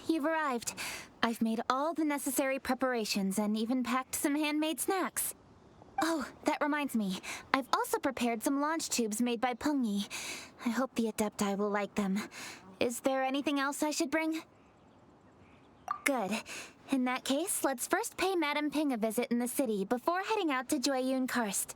You've arrived. I've made all the necessary preparations and even packed some handmade snacks. Oh, that reminds me. I've also prepared some launch tubes made by Pengyi. I hope the Adepti will like them. Is there anything else I should bring? Good. In that case, let's first pay Madame Ping a visit in the city before heading out to Jueyun Karst.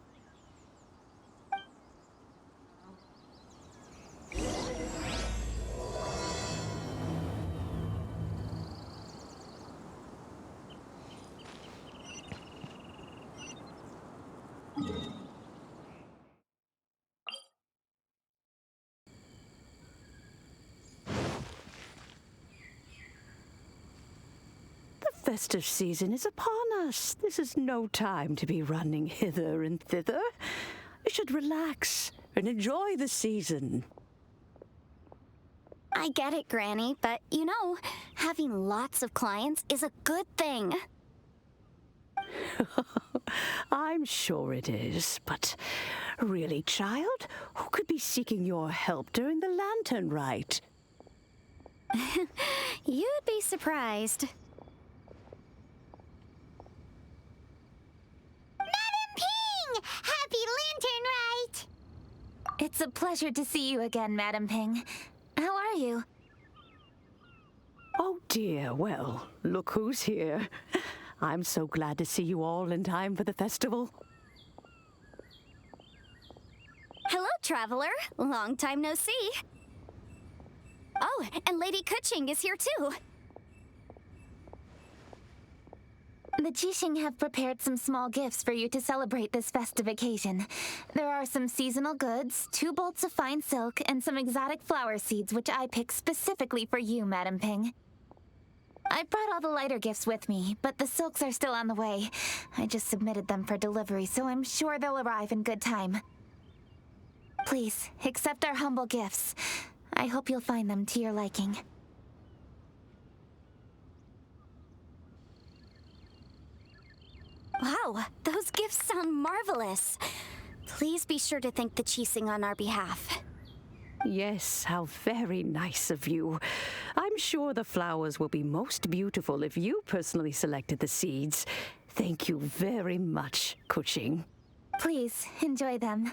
The festive season is upon us. This is no time to be running hither and thither. You should relax and enjoy the season. I get it, Granny, but you know, having lots of clients is a good thing. I'm sure it is, but really, child, who could be seeking your help during the lantern rite? You'd be surprised. Madame Ping! Happy lantern rite! It's a pleasure to see you again, Madame Ping. How are you? Oh dear, well, look who's here. I'm so glad to see you all in time for the festival. Hello, traveler. Long time no see. Oh, and Lady Keching is here too. The Qixing have prepared some small gifts for you to celebrate this festive occasion. There are some seasonal goods, 2 bolts of fine silk, and some exotic flower seeds which I picked specifically for you, Madame Ping. I brought all the lighter gifts with me, but the silks are still on the way. I just submitted them for delivery, so I'm sure they'll arrive in good time. Please, accept our humble gifts. I hope you'll find them to your liking. Wow, those gifts sound marvelous. Please be sure to thank the Qixing on our behalf. Yes, how very nice of you. I'm sure the flowers will be most beautiful if you personally selected the seeds. Thank you very much, Keching. Please, enjoy them.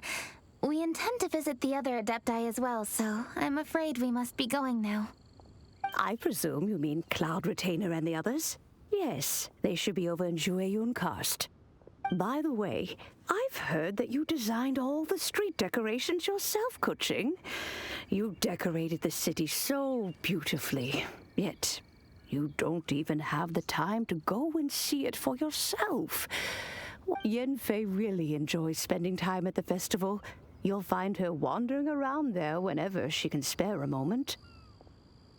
We intend to visit the other Adepti as well, so I'm afraid we must be going now. I presume you mean Cloud Retainer and the others? Yes, they should be over in Jueyun Karst. By the way, I've heard that you designed all the street decorations yourself, Keching. You decorated the city so beautifully, yet you don't even have the time to go and see it for yourself. Yanfei really enjoys spending time at the festival. You'll find her wandering around there whenever she can spare a moment.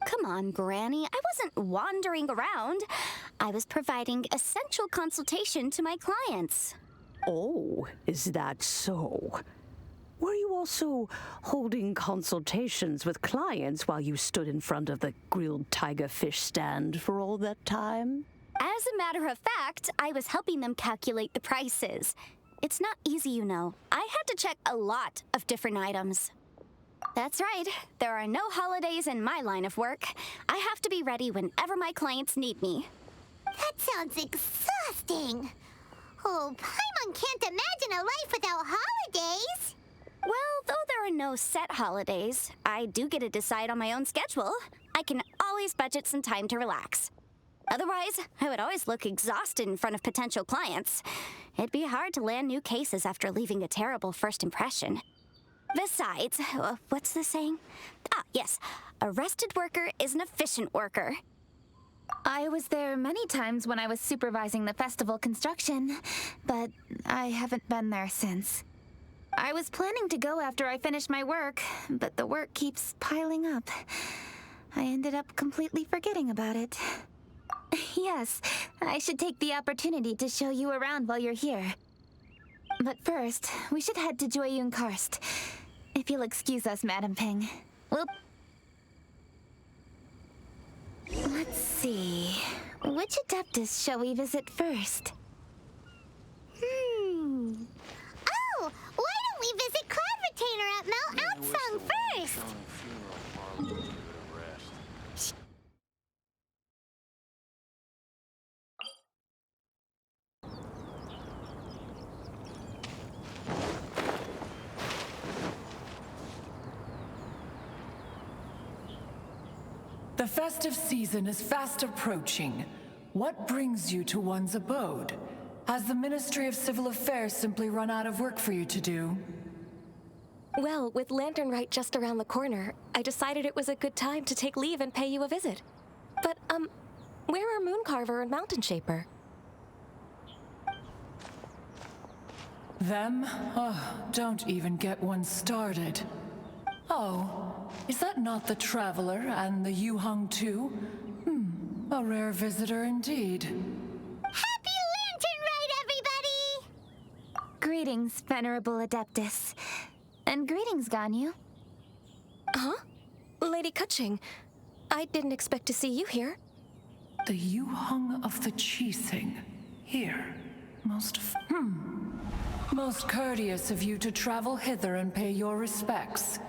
Come on, Granny. I wasn't wandering around. I was providing essential consultation to my clients. Oh, is that so? Were you also holding consultations with clients while you stood in front of the grilled tiger fish stand for all that time? As a matter of fact, I was helping them calculate the prices. It's not easy, you know. I had to check a lot of different items. That's right. There are no holidays in my line of work. I have to be ready whenever my clients need me. That sounds exhausting. Oh, Paimon can't imagine a life without holidays. Well, though there are no set holidays, I do get to decide on my own schedule. I can always budget some time to relax. Otherwise, I would always look exhausted in front of potential clients. It'd be hard to land new cases after leaving a terrible first impression. Besides, what's the saying? Ah, yes. A rested worker is an efficient worker. I was there many times when I was supervising the festival construction, but I haven't been there since. I was planning to go after I finished my work, but the work keeps piling up. I ended up completely forgetting about it. Yes, I should take the opportunity to show you around while you're here. But first, we should head to Jueyun Karst. If you'll excuse us, Madam Ping. Let's see. Which Adeptus shall we visit first? Oh, why don't we visit Cloud Retainer at Mount Aozang first? The festive season is fast approaching. What brings you to one's abode? Has the Ministry of Civil Affairs simply run out of work for you to do? Well, with Lantern Rite just around the corner, I decided it was a good time to take leave and pay you a visit. But, where are Mooncarver and Mountain Shaper? Them? Oh, don't even get one started. Oh, is that not the Traveler and the Yunjing too? A rare visitor indeed. Happy Lantern Rite, everybody! Greetings, Venerable Adeptus. And greetings, Ganyu. Huh? Lady Keching, I didn't expect to see you here. The Yunjing of the Keching. Here. Most courteous of you to travel hither and pay your respects.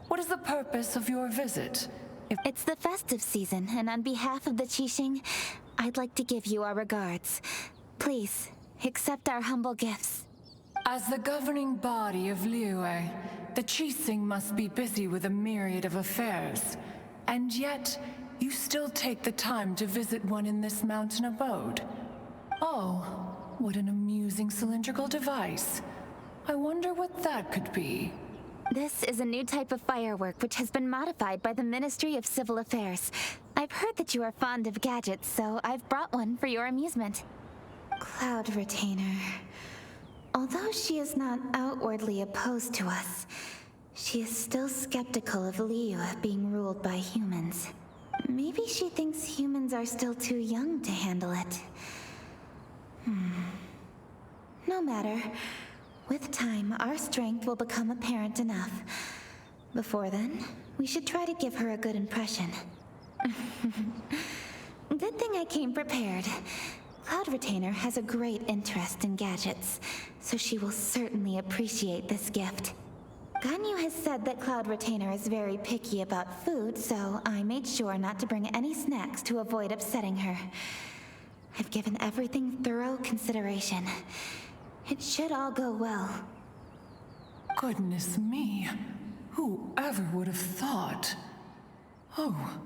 What is the purpose of your visit? It's the festive season, and on behalf of the Keching, I'd like to give you our regards. Please, accept our humble gifts. As the governing body of Liyue, the Keching must be busy with a myriad of affairs. And yet, you still take the time to visit one in this mountain abode. Oh, what an amusing cylindrical device. I wonder what that could be. This is a new type of firework which has been modified by the Ministry of Civil Affairs. I've heard that you are fond of gadgets, so I've brought one for your amusement. Cloud Retainer. Although she is not outwardly opposed to us, she is still skeptical of Liyue being ruled by humans. Maybe she thinks humans are still too young to handle it. No matter. With time, our strength will become apparent enough. Before then, we should try to give her a good impression. Good thing I came prepared. Cloud Retainer has a great interest in gadgets, so she will certainly appreciate this gift. Ganyu has said that Cloud Retainer is very picky about food, so I made sure not to bring any snacks to avoid upsetting her. I've given everything thorough consideration. It should all go well. Goodness me. Whoever would have thought? Oh,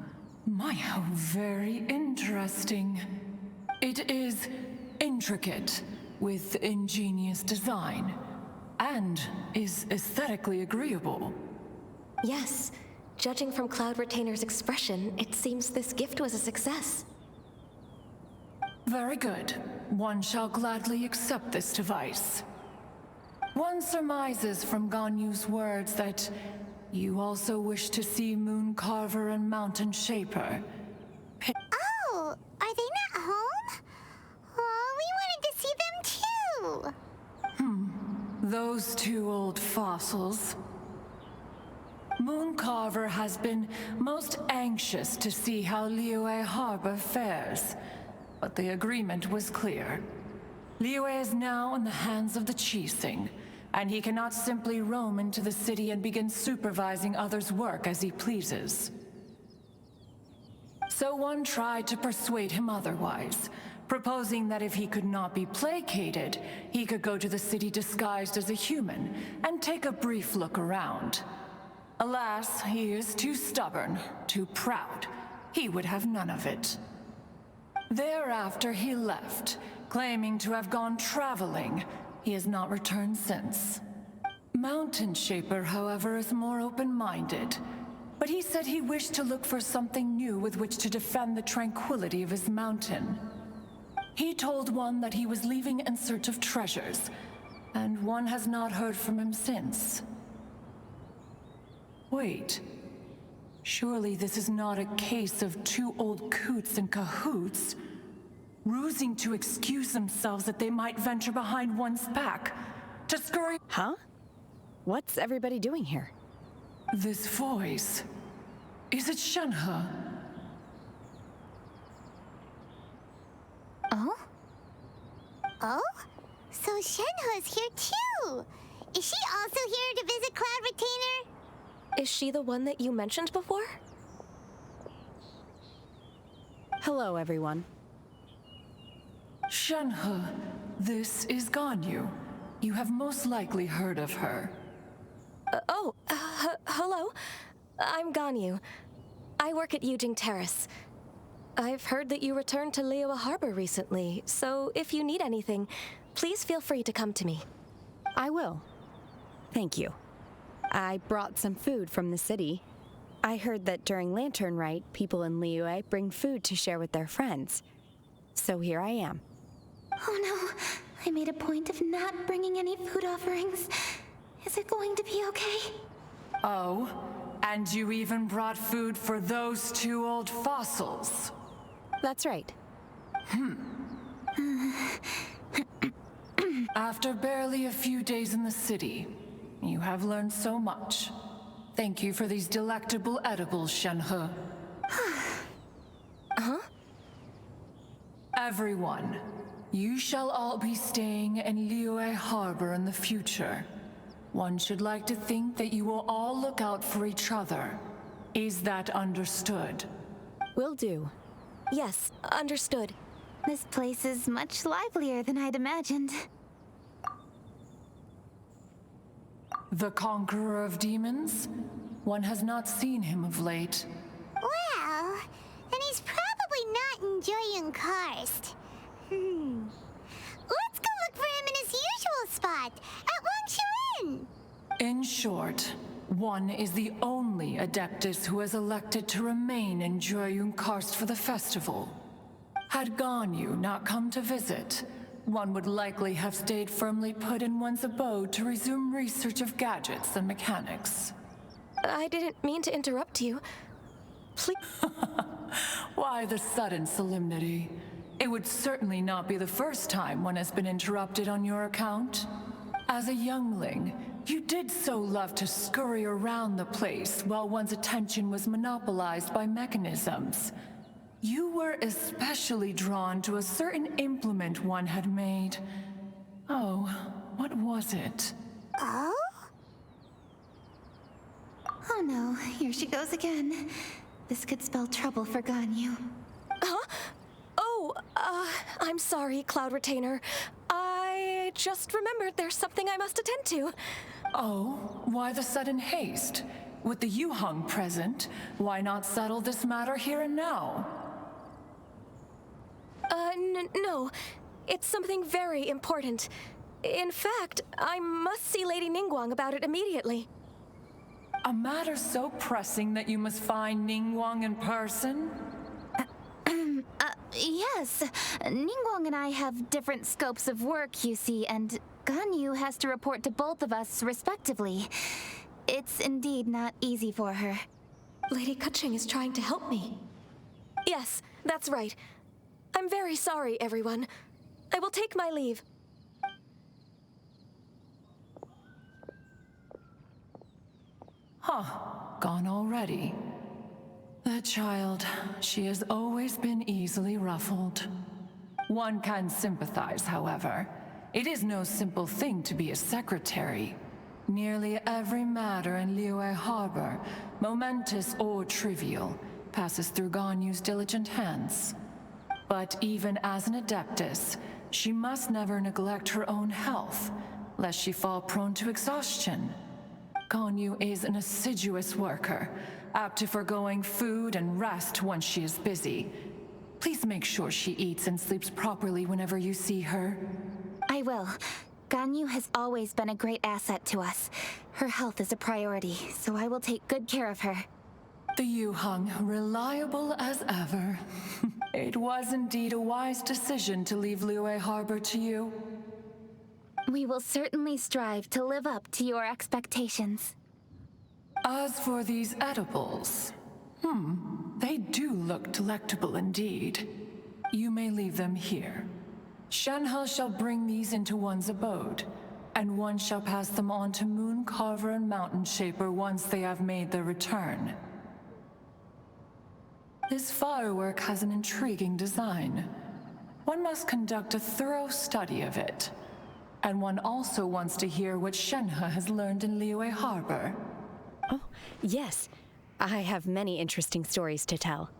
my, how very interesting. It is intricate, with ingenious design, and is aesthetically agreeable. Yes, judging from Cloud Retainer's expression, it seems this gift was a success. Very good. One shall gladly accept this device. One surmises from Ganyu's words that you also wish to see Mooncarver and Mountain Shaper. Oh, are they not home? Oh, we wanted to see them too. Those two old fossils. Mooncarver has been most anxious to see how Liyue Harbor fares. But the agreement was clear. Liyue is now in the hands of the Keching, and he cannot simply roam into the city and begin supervising others' work as he pleases. So one tried to persuade him otherwise, proposing that if he could not be placated, he could go to the city disguised as a human and take a brief look around. Alas, he is too stubborn, too proud. He would have none of it. Thereafter he left, claiming to have gone traveling. He has not returned since. Mountain Shaper, however, is more open-minded. But he said he wished to look for something new with which to defend the tranquility of his mountain. He told one that he was leaving in search of treasures, and one has not heard from him since. Wait. Surely this is not a case of two old coots in cahoots, rusing to excuse themselves that they might venture behind one's back. to scurry... Huh? What's everybody doing here? This voice... Is it Shenhe? Oh? Oh? So Shenhe's here too! Is she also here to visit Cloud Retainer? Is she the one that you mentioned before? Hello, everyone. Shenhe, this is Ganyu. You have most likely heard of her. Hello. I'm Ganyu. I work at Yunjing Terrace. I've heard that you returned to Liyue Harbor recently, so if you need anything, please feel free to come to me. I will. Thank you. I brought some food from the city. I heard that during Lantern Rite, people in Liyue bring food to share with their friends. So here I am. Oh no, I made a point of not bringing any food offerings. Is it going to be okay? Oh, and you even brought food for those two old fossils. That's right. After barely a few days in the city, you have learned so much. Thank you for these delectable edibles, Shenhe. Huh? Everyone, you shall all be staying in Liyue Harbor in the future. One should like to think that you will all look out for each other. Is that understood? Will do. Yes, understood. This place is much livelier than I'd imagined. The conqueror of demons? One has not seen him of late. Well, then he's probably not enjoying karst. Let's go look for him in his usual spot, at Wangshu. In short, one is the only Adeptus who has elected to remain in Jueyun Karst for the festival. Had Ganyu not come to visit, one would likely have stayed firmly put in one's abode to resume research of gadgets and mechanics. I didn't mean to interrupt you. Please. Why the sudden solemnity? It would certainly not be the first time one has been interrupted on your account. As a youngling, you did so love to scurry around the place while one's attention was monopolized by mechanisms. You were especially drawn to a certain implement one had made. Oh, what was it? Oh? Oh no, here she goes again. This could spell trouble for Ganyu. Huh? Oh, I'm sorry, Cloud Retainer. I just remembered there's something I must attend to. Oh, why the sudden haste? With the Yunjing present, why not settle this matter here and now? No. It's something very important. In fact, I must see Lady Ningguang about it immediately. A matter so pressing that you must find Ningguang in person? Yes. Ningguang and I have different scopes of work, you see, and Ganyu has to report to both of us respectively. It's indeed not easy for her. Lady Keching is trying to help me. Yes, that's right. I'm very sorry, everyone. I will take my leave. Huh, gone already. That child, she has always been easily ruffled. One can sympathize, however. It is no simple thing to be a secretary. Nearly every matter in Liyue Harbor, momentous or trivial, passes through Ganyu's diligent hands. But even as an Adeptus, she must never neglect her own health, lest she fall prone to exhaustion. Ganyu is an assiduous worker, apt to foregoing food and rest once she is busy. Please make sure she eats and sleeps properly whenever you see her. I will. Ganyu has always been a great asset to us. Her health is a priority, so I will take good care of her. The Yunjing, reliable as ever. It was indeed a wise decision to leave Liyue Harbor to you. We will certainly strive to live up to your expectations. As for these edibles, they do look delectable indeed. You may leave them here. Shenhe shall bring these into one's abode. and one shall pass them on to Moon Carver and Mountain Shaper once they have made their return. This firework has an intriguing design. One must conduct a thorough study of it. And one also wants to hear what Shenhe has learned in Liyue Harbor. Oh, yes. I have many interesting stories to tell.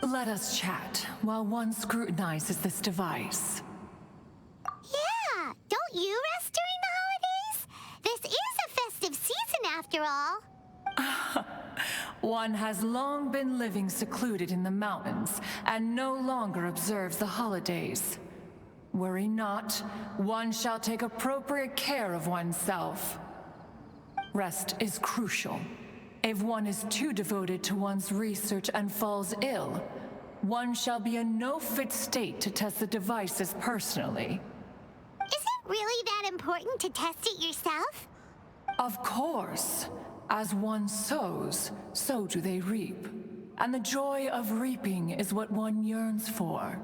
Let us chat while one scrutinizes this device. Yeah, don't you rest during the holidays? This is a festive season after all. One has long been living secluded in the mountains and no longer observes the holidays. Worry not, one shall take appropriate care of oneself. Rest is crucial. If one is too devoted to one's research and falls ill, one shall be in no fit state to test the devices personally. Is it really that important to test it yourself? Of course. As one sows, so do they reap. And the joy of reaping is what one yearns for.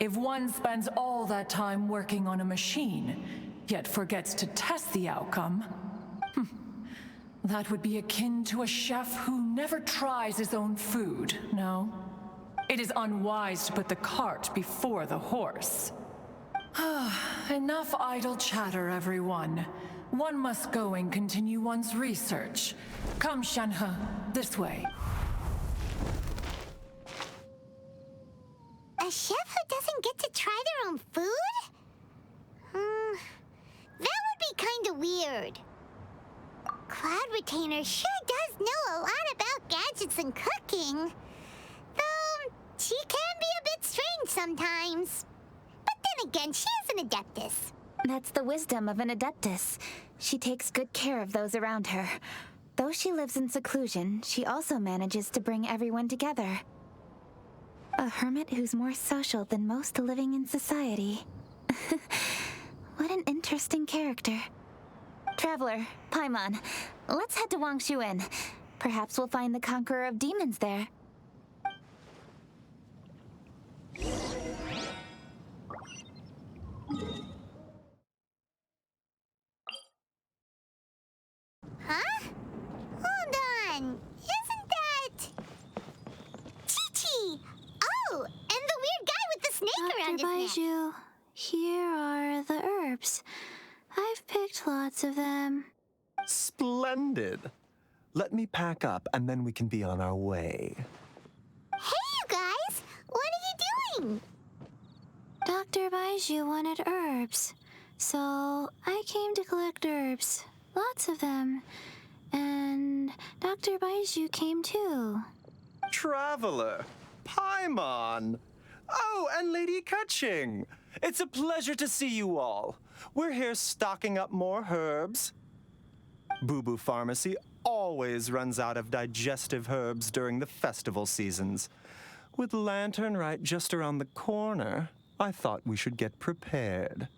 If one spends all that time working on a machine, yet forgets to test the outcome, that would be akin to a chef who never tries his own food, no? It is unwise to put the cart before the horse. Enough idle chatter, everyone. One must go and continue one's research. Come, Shenhe, this way. A chef who doesn't get to try their own food? That would be kinda weird. Cloud Retainer sure does know a lot about gadgets and cooking. Though, she can be a bit strange sometimes. But then again, she is an adeptus. That's the wisdom of an adeptus. She takes good care of those around her. Though she lives in seclusion, she also manages to bring everyone together. A hermit who's more social than most living in society. What an interesting character. Traveler, Paimon, let's head to Wangshu Inn. Perhaps we'll find the Conqueror of Demons there. Huh? Hold on. Isn't that... Chi-Chi! Oh, and the weird guy with the snake around his neck. Baiju, here are the herbs. I've picked lots of them. Splendid. Let me pack up and then we can be on our way. Hey, you guys! What are you doing? Dr. Baiju wanted herbs, so I came to collect herbs. Lots of them. And Dr. Baiju came too. Traveler, Paimon. Oh, and Lady Keching. It's a pleasure to see you all. We're here stocking up more herbs. Boo Boo Pharmacy always runs out of digestive herbs during the festival seasons. With Lantern right just around the corner, I thought we should get prepared.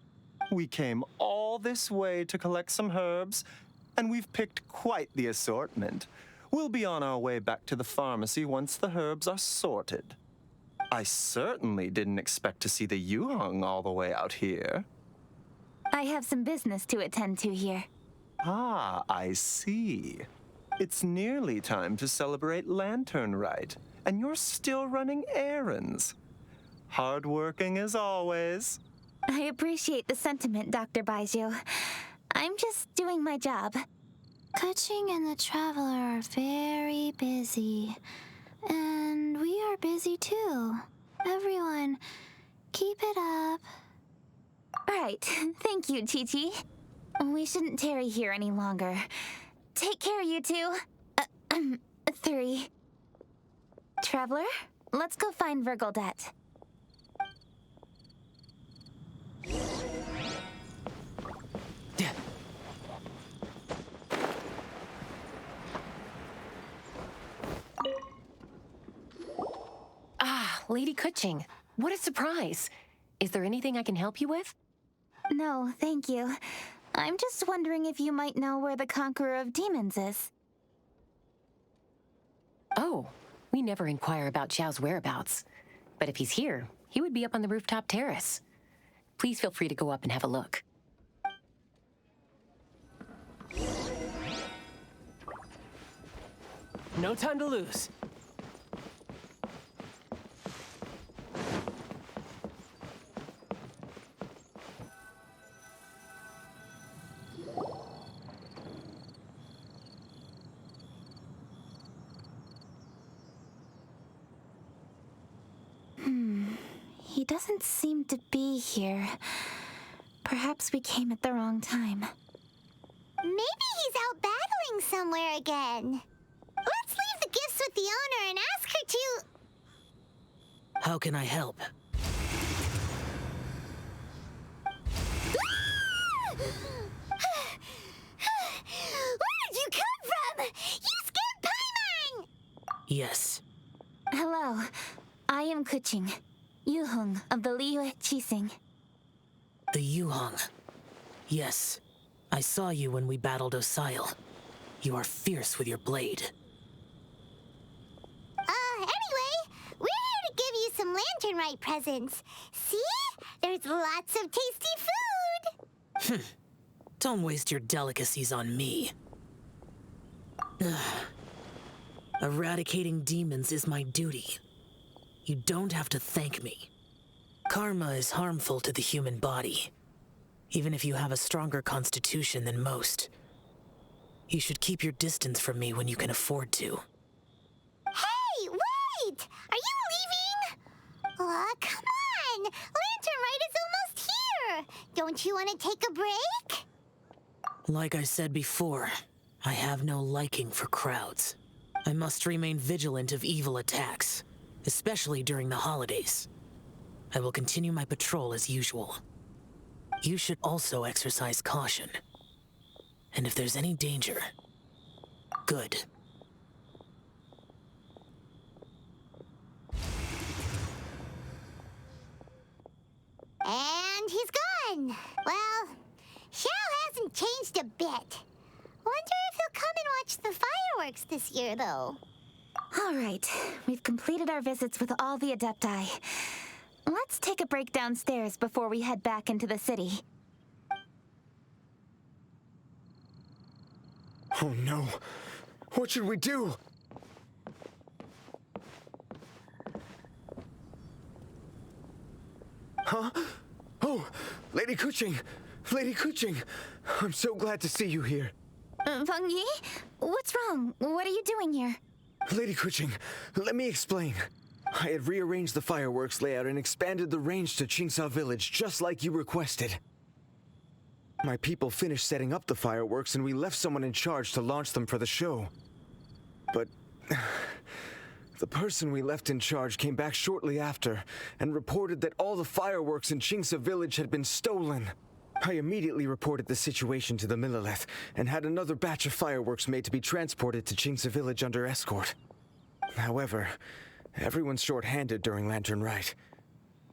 We came all this way to collect some herbs, and we've picked quite the assortment. We'll be on our way back to the pharmacy once the herbs are sorted. I certainly didn't expect to see the Yunjing all the way out here. I have some business to attend to here. Ah, I see. It's nearly time to celebrate Lantern Rite, and you're still running errands. Hardworking as always. I appreciate the sentiment, Dr. Baiju. I'm just doing my job. Keching and the Traveler are very busy. And we are busy too. Everyone, keep it up. Right. Thank you, Chi-Chi. We shouldn't tarry here any longer. Take care, you two. 3. Traveler, let's go find Virgoldet. Lady Keching, what a surprise. Is there anything I can help you with? No, thank you. I'm just wondering if you might know where the Conqueror of Demons is. Oh, we never inquire about Xiao's whereabouts. But if he's here, he would be up on the rooftop terrace. Please feel free to go up and have a look. No time to lose. He doesn't seem to be here. Perhaps we came at the wrong time. Maybe he's out battling somewhere again. Let's leave the gifts with the owner and ask her to... How can I help? Where did you come from? You scared Paimon! Yes. Hello. I am Keching, Yunjing of the Liyue Qixing. The Yunjing. Yes. I saw you when we battled Osial. You are fierce with your blade. Anyway, we're here to give you some Lantern Rite presents. See? There's lots of tasty food! Don't waste your delicacies on me. Eradicating demons is my duty. You don't have to thank me. Karma is harmful to the human body, even if you have a stronger constitution than most. You should keep your distance from me when you can afford to. Hey, wait! Are you leaving? Aw, come on! Lantern Rite is almost here! Don't you want to take a break? Like I said before, I have no liking for crowds. I must remain vigilant of evil attacks, especially during the holidays. I will continue my patrol as usual. You should also exercise caution. And if there's any danger, good. And he's gone! Well, Xiao hasn't changed a bit. Wonder if he'll come and watch the fireworks this year, though. All right. We've completed our visits with all the Adepti. Let's take a break downstairs before we head back into the city. Oh no. What should we do? Huh? Oh, Lady Keching! Lady Keching! I'm so glad to see you here. Feng Yi? What's wrong? What are you doing here? Lady Keching, let me explain. I had rearranged the fireworks layout and expanded the range to Chingtsé village just like you requested. My people finished setting up the fireworks and we left someone in charge to launch them for the show. But the person we left in charge came back shortly after and reported that all the fireworks in Chingtsé village had been stolen. I immediately reported the situation to the Millelith and had another batch of fireworks made to be transported to Chingtsé village under escort. However, everyone's short-handed during Lantern Rite.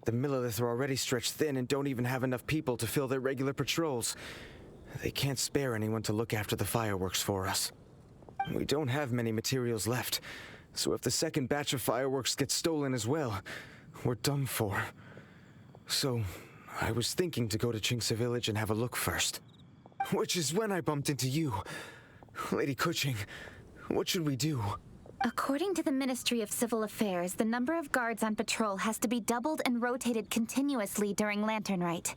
The Millelith are already stretched thin and don't even have enough people to fill their regular patrols. They can't spare anyone to look after the fireworks for us. We don't have many materials left, so if the second batch of fireworks gets stolen as well, we're done for. So, I was thinking to go to Chingtsé village and have a look first. Which is when I bumped into you. Lady Keching, what should we do? According to the Ministry of Civil Affairs, the number of guards on patrol has to be doubled and rotated continuously during Lantern Rite.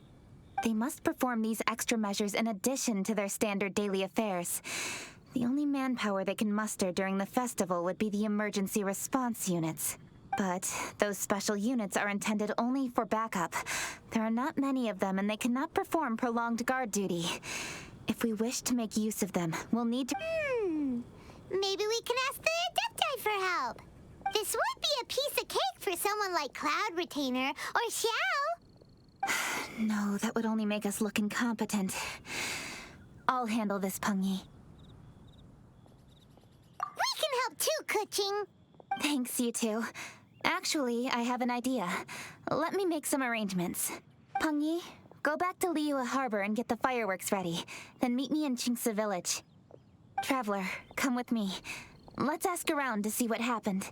They must perform these extra measures in addition to their standard daily affairs. The only manpower they can muster during the festival would be the emergency response units. But those special units are intended only for backup. There are not many of them and they cannot perform prolonged guard duty. If we wish to make use of them, we'll need to... Maybe we can ask the Adepti for help. This would be a piece of cake for someone like Cloud Retainer or Xiao. No, that would only make us look incompetent. I'll handle this, Feng Yi. We can help too, Keching. Thanks, you two. Actually, I have an idea. Let me make some arrangements. Feng Yi, go back to Liyue Harbor and get the fireworks ready. Then meet me in Chingtsé village. Traveler, come with me. Let's ask around to see what happened.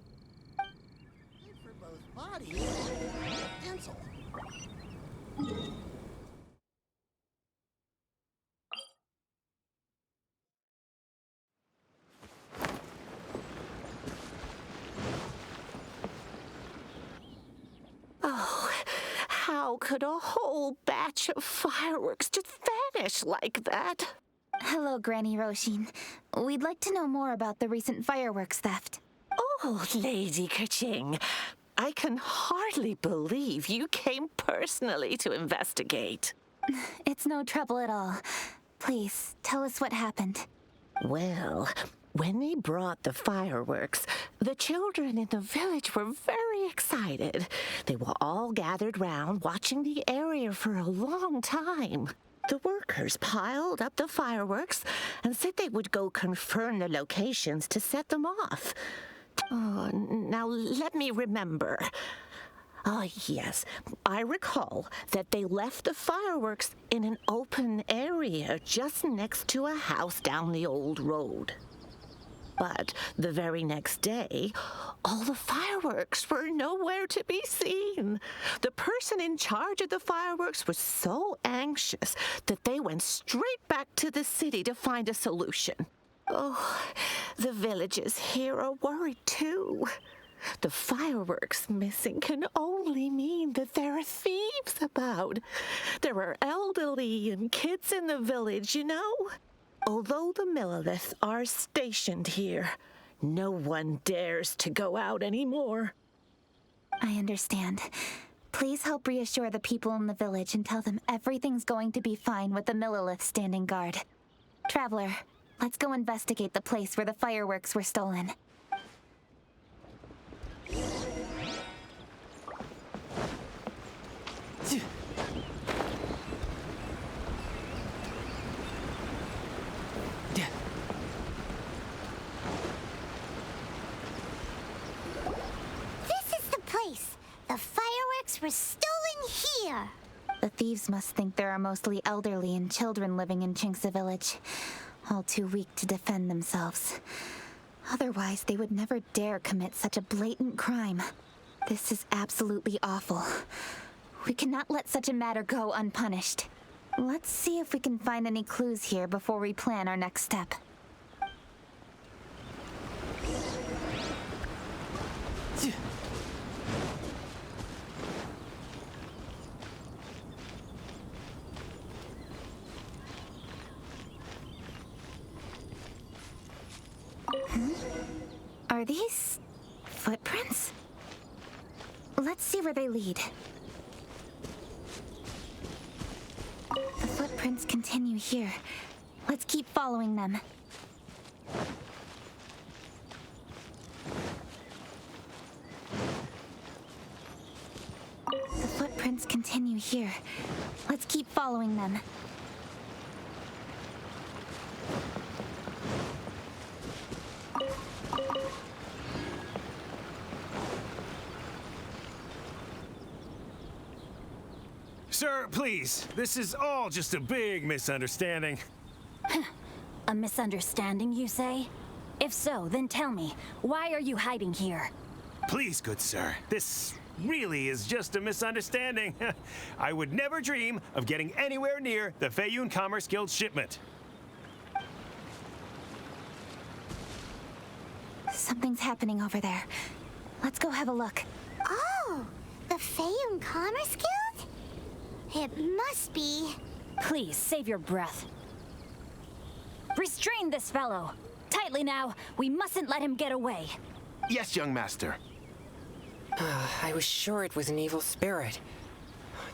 Good for both bodies and soul. How could a whole batch of fireworks just vanish like that? Hello, Granny Roshin. We'd like to know more about the recent fireworks theft. Oh, Lady Keching, I can hardly believe you came personally to investigate. It's no trouble at all. Please, tell us what happened. Well, when they brought the fireworks, the children in the village were very excited. They were all gathered round, watching the area for a long time. The workers piled up the fireworks and said they would go confirm the locations to set them off. Oh, now let me remember. Oh, yes. I recall that they left the fireworks in an open area just next to a house down the old road. But the very next day, all the fireworks were nowhere to be seen. The person in charge of the fireworks was so anxious that they went straight back to the city to find a solution. Oh, the villagers here are worried too. The fireworks missing can only mean that there are thieves about. There are elderly and kids in the village, you know. Although the Milliliths are stationed here, no one dares to go out anymore. I understand. Please help reassure the people in the village and tell them everything's going to be fine with the Milliliths standing guard. Traveler, let's go investigate the place where the fireworks were stolen. The fireworks were stolen here! The thieves must think there are mostly elderly and children living in Chingtsé village, all too weak to defend themselves. Otherwise, they would never dare commit such a blatant crime. This is absolutely awful. We cannot let such a matter go unpunished. Let's see if we can find any clues here before we plan our next step. Are these footprints? Let's see where they lead. The footprints continue here. Let's keep following them. The footprints continue here. Let's keep following them. Sir, please. This is all just a big misunderstanding. A misunderstanding, you say? If so, then tell me, why are you hiding here? Please, good sir. This really is just a misunderstanding. I would never dream of getting anywhere near the Feiyun Commerce Guild shipment. Something's happening over there. Let's go have a look. Oh, the Feiyun Commerce Guild? It must be. Please, save your breath. Restrain this fellow. Tightly now. We mustn't let him get away. Yes, young master. I was sure it was an evil spirit.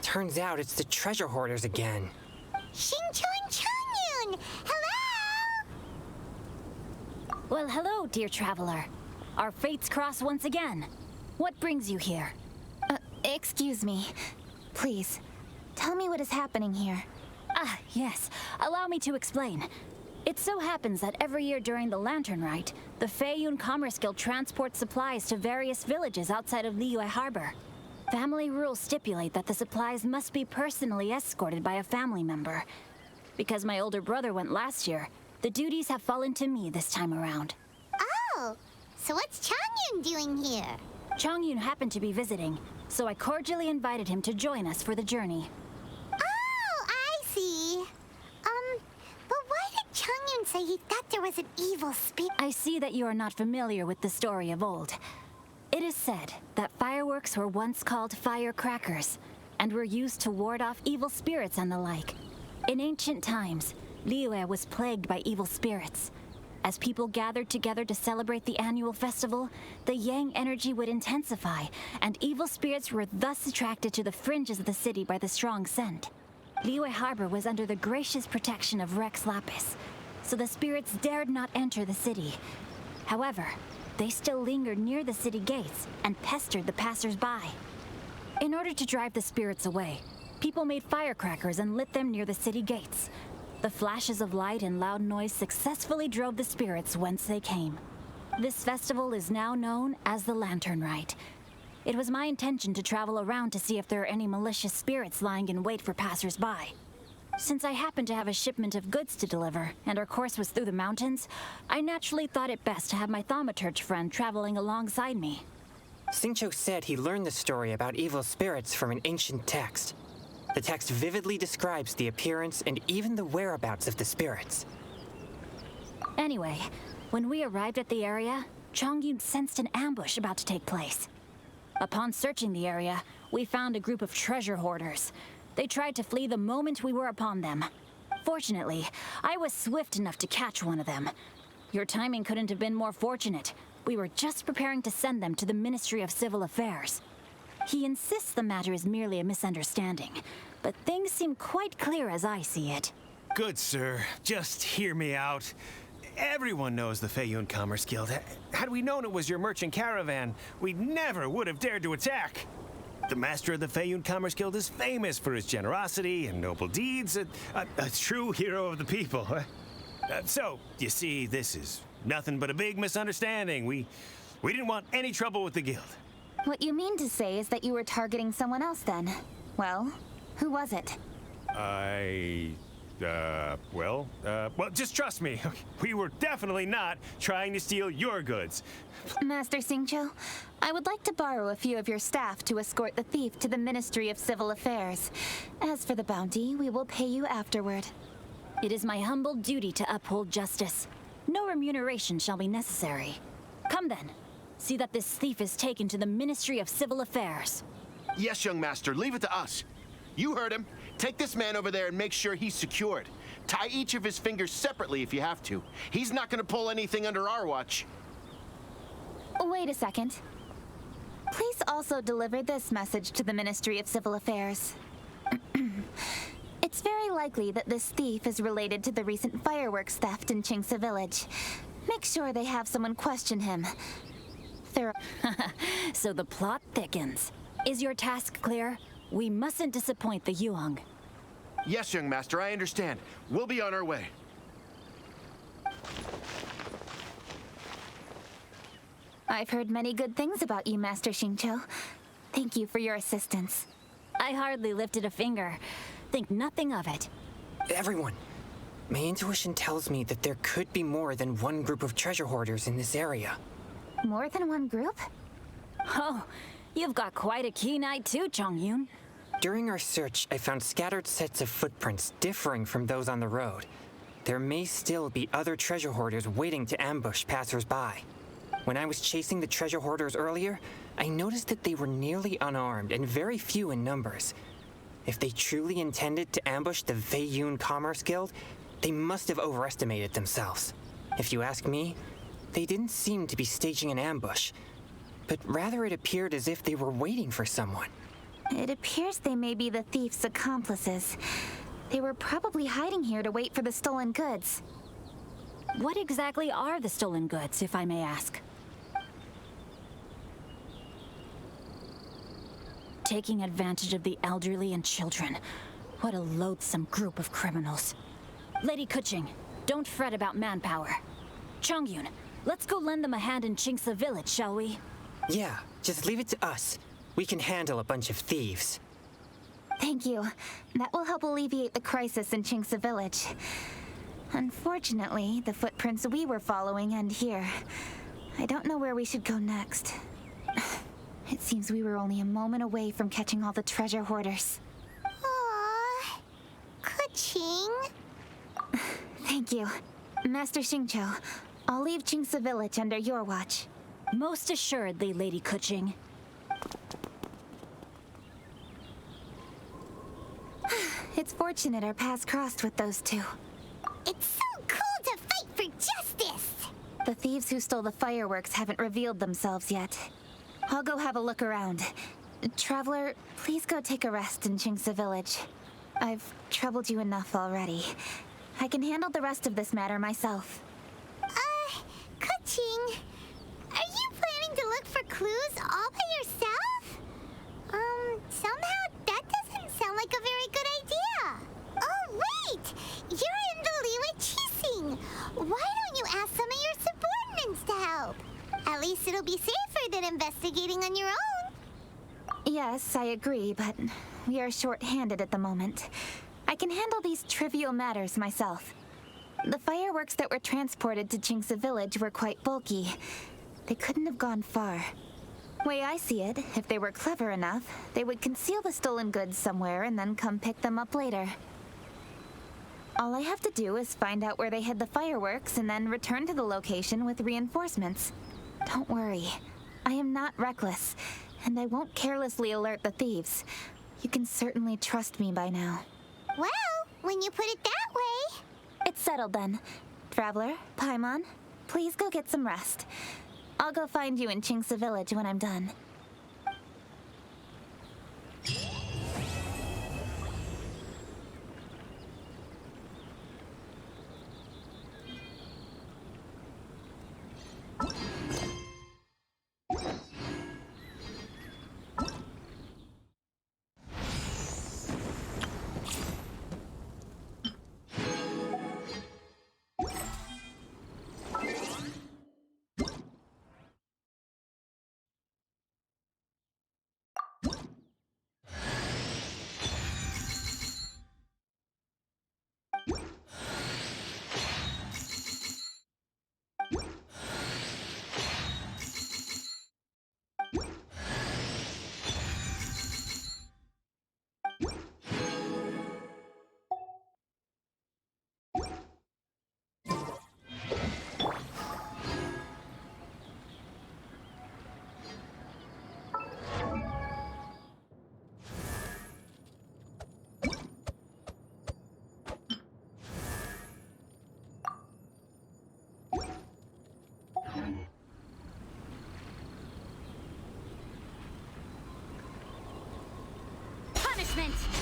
Turns out it's the treasure hoarders again. Xingchun Changyun! Hello! Well, hello, dear traveler. Our fates cross once again. What brings you here? Excuse me. Please, tell me what is happening here. Ah, yes. Allow me to explain. It so happens that every year during the Lantern Rite, the Feiyun Commerce Guild transports supplies to various villages outside of Liyue Harbor. Family rules stipulate that the supplies must be personally escorted by a family member. Because my older brother went last year, the duties have fallen to me this time around. Oh, so what's Changyun doing here? Changyun happened to be visiting, so I cordially invited him to join us for the journey. Oh, I see. But why did Changyun say he thought there was an evil spirit? I see that you are not familiar with the story of old. It is said that fireworks were once called firecrackers, and were used to ward off evil spirits and the like. In ancient times, Liyue was plagued by evil spirits. As people gathered together to celebrate the annual festival, the yang energy would intensify, and evil spirits were thus attracted to the fringes of the city by the strong scent. Liyue Harbor was under the gracious protection of Rex Lapis, so the spirits dared not enter the city. However, they still lingered near the city gates and pestered the passers-by. In order to drive the spirits away, people made firecrackers and lit them near the city gates. The flashes of light and loud noise successfully drove the spirits whence they came. This festival is now known as the Lantern Rite. It was my intention to travel around to see if there are any malicious spirits lying in wait for passers-by. Since I happened to have a shipment of goods to deliver, and our course was through the mountains, I naturally thought it best to have my thaumaturge friend traveling alongside me. Xingqiu said he learned the story about evil spirits from an ancient text. The text vividly describes the appearance and even the whereabouts of the spirits. Anyway, when we arrived at the area, Chongyun sensed an ambush about to take place. Upon searching the area, we found a group of treasure hoarders. They tried to flee the moment we were upon them. Fortunately, I was swift enough to catch one of them. Your timing couldn't have been more fortunate. We were just preparing to send them to the Ministry of Civil Affairs. He insists the matter is merely a misunderstanding, but things seem quite clear as I see it. Good, sir. Just hear me out. Everyone knows the Feiyun Commerce Guild. Had we known it was your merchant caravan, we never would have dared to attack. The master of the Feiyun Commerce Guild is famous for his generosity and noble deeds, a true hero of the people. So, you see, this is nothing but a big misunderstanding. We didn't want any trouble with the guild. What you mean to say is that you were targeting someone else then? Well, who was it? Well, just trust me. We were definitely not trying to steal your goods. Master Xingqiu, I would like to borrow a few of your staff to escort the thief to the Ministry of Civil Affairs. As for the bounty, we will pay you afterward. It is my humble duty to uphold justice. No remuneration shall be necessary. Come then. See that this thief is taken to the Ministry of Civil Affairs. Yes, young master, leave it to us. You heard him. Take this man over there and make sure he's secured. Tie each of his fingers separately if you have to. He's not going to pull anything under our watch. Wait a second. Please also deliver this message to the Ministry of Civil Affairs. It's very likely that this thief is related to the recent fireworks theft in Chingtsé village. Make sure they have someone question him. So the plot thickens. Is your task clear? We mustn't disappoint the Yuang. Yes, young master, I understand. We'll be on our way. I've heard many good things about you, Master Xingqiu. Thank you for your assistance. I hardly lifted a finger. Think nothing of it. Everyone, my intuition tells me that there could be more than one group of treasure hoarders in this area. More than one group? Oh, you've got quite a keen eye too, Chongyun. During our search, I found scattered sets of footprints differing from those on the road. There may still be other treasure hoarders waiting to ambush passers-by. When I was chasing the treasure hoarders earlier, I noticed that they were nearly unarmed and very few in numbers. If they truly intended to ambush the Feiyun Commerce Guild, they must have overestimated themselves. If you ask me, they didn't seem to be staging an ambush, but rather it appeared as if they were waiting for someone. It appears they may be the thief's accomplices. They were probably hiding here to wait for the stolen goods. What exactly are the stolen goods, if I may ask? Taking advantage of the elderly and children. What a loathsome group of criminals. Lady Keching, don't fret about manpower. Chongyun, let's go lend them a hand in Chingtsé village, shall we? Yeah, just leave it to us. We can handle a bunch of thieves. Thank you. That will help alleviate the crisis in Chingtsé village. Unfortunately, the footprints we were following end here. I don't know where we should go next. It seems we were only a moment away from catching all the treasure hoarders. Aww. Keching. Thank you. Master Xingqiu, I'll leave Chingtsé village under your watch. Most assuredly, Lady Keching. It's fortunate our paths crossed with those two. It's so cool to fight for justice! The thieves who stole the fireworks haven't revealed themselves yet. I'll go have a look around. Traveler, please go take a rest in Chingtsé village. I've troubled you enough already. I can handle the rest of this matter myself. Keching, are you planning to look for clues all by yourself? Somehow that doesn't sound like a very good idea. Oh, wait! You're in the Liyue Qixing. Why don't you ask some of your subordinates to help? At least it'll be safer than investigating on your own. Yes, I agree, but we are short-handed at the moment. I can handle these trivial matters myself. The fireworks that were transported to Chingtsé village were quite bulky. They couldn't have gone far. Way I see it, if they were clever enough, they would conceal the stolen goods somewhere and then come pick them up later. All I have to do is find out where they hid the fireworks and then return to the location with reinforcements. Don't worry. I am not reckless, and I won't carelessly alert the thieves. You can certainly trust me by now. Well, when you put it that way... It's settled then. Traveler, Paimon, please go get some rest. I'll go find you in Chingtsé village when I'm done. Punishment!